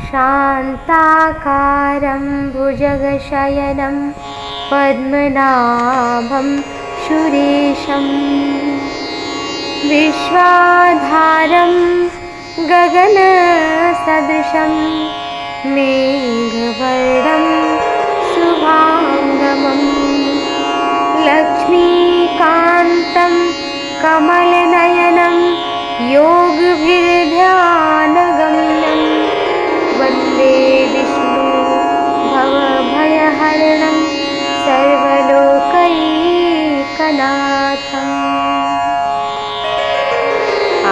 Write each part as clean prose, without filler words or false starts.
शान्ताकारं भुजगशयनं पद्मनाभं सुरेशं विश्वाधारं गगनसदृशं मेघवर्णं शुभांगमं लक्ष्मीकान्तं कमलनयनं योगभिर्ध्यानगम्यं वन्दे विष्णु भवभयहरणं सर्वलोकैकनाथम्।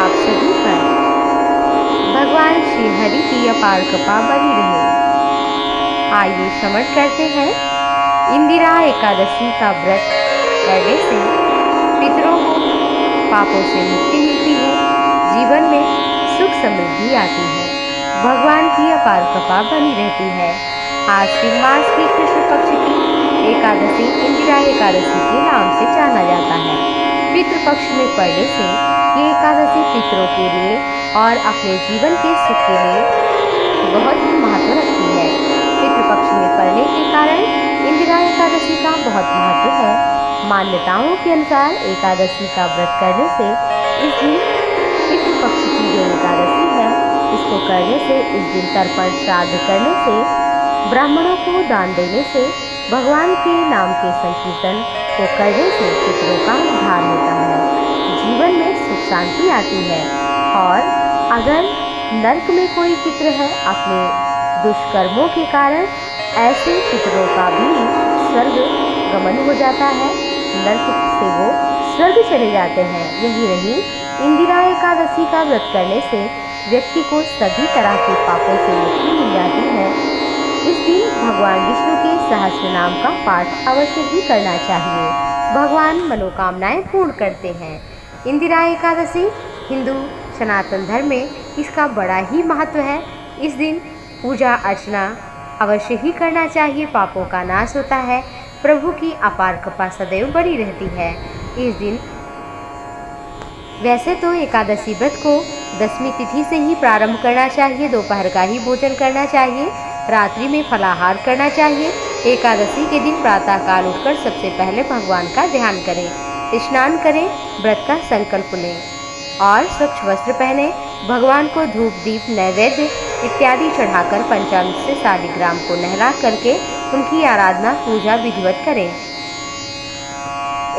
आप सभी पर भगवान श्री हरि की अपार कृपा बनी रहे। आइए श्रवण करते हैं इंदिरा एकादशी का व्रत करने से पितरों को पापों से मुक्ति मिलती है, जीवन में सुख समृद्धि आती है, भगवान की अपार कृपा बनी रहती है। आश्विन मास की कृष्ण पक्ष की एकादशी इंदिरा एकादशी के नाम से जाना जाता है। पितृपक्ष में पड़ने से ये एकादशी पितरों के लिए और अपने जीवन के सुख के लिए बहुत ही महत्व रखती है। पितृपक्ष में पड़ने के कारण इंदिरा एकादशी का बहुत महत्व है। मान्यताओं के अनुसार एकादशी का व्रत करने से इस दिन पितृपक्ष की जो एकादशी है इसको करने से, इस दिन तर्पण श्राद्ध करने से, ब्राह्मणों को दान देने से, भगवान के नाम के संकीर्तन को करने से पितरों का उद्धार होता है, जीवन में सुख शांति आती है। और अगर नरक में कोई पितर है, अपने दुष्कर्मों के कारण ऐसे पितरों का भी स्वर्ग गमन हो जाता है, नरक से वो स्वर्ग चले जाते हैं। यही नहीं, इंदिरा एकादशी का व्रत करने से व्यक्ति को सभी तरह के पापों से मुक्ति मिल जाती है। इस दिन भगवान विष्णु के सहस्त्र नाम का पाठ अवश्य ही करना चाहिए। भगवान मनोकामनाएं पूर्ण करते हैं। इंदिरा एकादशी हिंदू सनातन धर्म में इसका बड़ा ही महत्व है। इस दिन पूजा अर्चना अवश्य ही करना चाहिए, पापों का नाश होता है, प्रभु की अपार कृपा सदैव बनी रहती है। इस दिन वैसे तो एकादशी व्रत को दशमी तिथि से ही प्रारंभ करना चाहिए, दोपहर का ही भोजन करना चाहिए, रात्रि में फलाहार करना चाहिए। एकादशी के दिन प्रातःकाल उठकर सबसे पहले भगवान का ध्यान करें, स्नान करें, व्रत का संकल्प लें और स्वच्छ वस्त्र पहने, भगवान को धूप दीप नैवेद्य इत्यादि चढ़ाकर पंचामृत से शालिग्राम को नहला करके उनकी आराधना पूजा विधिवत करें।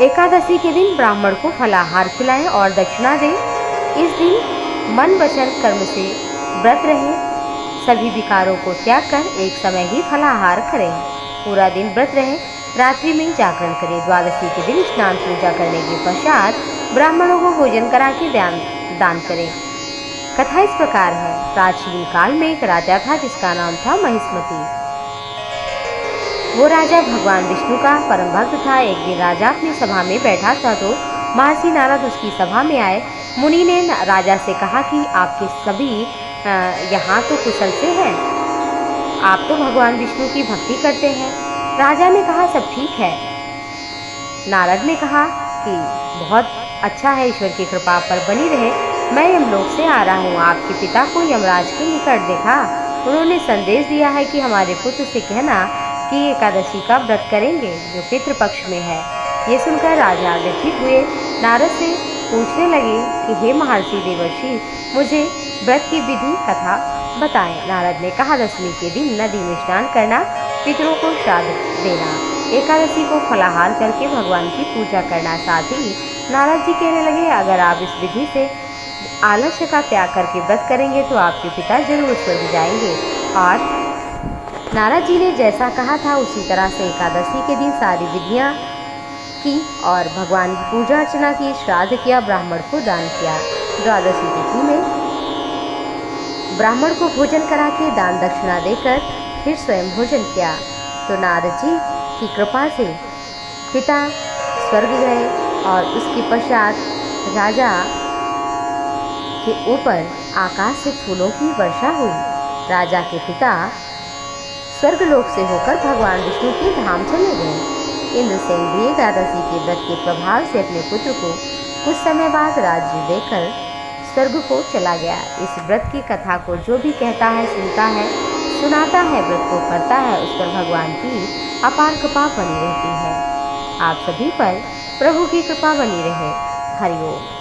एकादशी के दिन ब्राह्मण को फलाहार खिलाएं और दक्षिणा दें। इस दिन मन वचन कर्म से व्रत रहें, सभी विकारों को त्याग कर एक समय ही फलाहार करें, पूरा दिन व्रत रहें, रात्रि में जागरण करें। द्वादशी के दिन स्नान पूजा करने के पश्चात ब्राह्मणों को भोजन करा के दान करें। कथा इस प्रकार है। प्राचीन काल में एक राजा था जिसका नाम था महिष्मति। वो राजा भगवान विष्णु का परम भक्त था। एक दिन राजा अपनी सभा में बैठा था तो महर्षि नारद उसकी सभा में आए। मुनि ने राजा से कहा कि आपके सभी यहाँ तो कुशल से हैं, आप तो भगवान विष्णु की भक्ति करते हैं। राजा ने कहा सब ठीक है। नारद ने कहा कि बहुत अच्छा है, ईश्वर की कृपा पर बनी रहे। मैं यमलोक से आ रहा हूँ, आपके पिता को यमराज के निकट देखा, उन्होंने संदेश दिया है कि हमारे पुत्र से कहना कि एकादशी का व्रत करेंगे जो पितृपक्ष में है। ये सुनकर राजा व्यथित हुए, नारद से पूछने लगे कि हे महर्षि देवर्षि, मुझे व्रत की विधि कथा बताएं। नारद ने कहा दशमी के दिन नदी में स्नान करना, पितरों को श्राद्ध देना, एकादशी को फलाहार करके भगवान की पूजा करना। साथ ही नारद जी कहने लगे अगर आप इस विधि से आलस्य का त्याग करके व्रत करेंगे तो आपके पिता जरूर स्वर्ग जाएंगे। और नारद जी ने जैसा कहा था उसी तरह से एकादशी के दिन सारी विधियां की और भगवान की पूजा अर्चना की, श्राद्ध किया, ब्राह्मण को दान किया। द्वादशी तिथि में ब्राह्मण को भोजन करा के दान दक्षिणा देकर फिर स्वयं भोजन किया तो नारद जी की कृपा से पिता स्वर्ग गए और उसके पश्चात राजा के ऊपर आकाश से फूलों की वर्षा हुई। राजा के पिता स्वर्गलोक से होकर भगवान विष्णु के धाम चले गए। इंद्रसेन भी एकादशी के व्रत के प्रभाव से अपने पुत्र को कुछ समय बाद राज्य देकर स्वर्ग को चला गया। इस व्रत की कथा को जो भी कहता है, सुनता है, सुनाता है, व्रत को करता है, उस पर भगवान की अपार कृपा बनी रहती है। आप सभी पर प्रभु की कृपा बनी रहे। हरि ओम।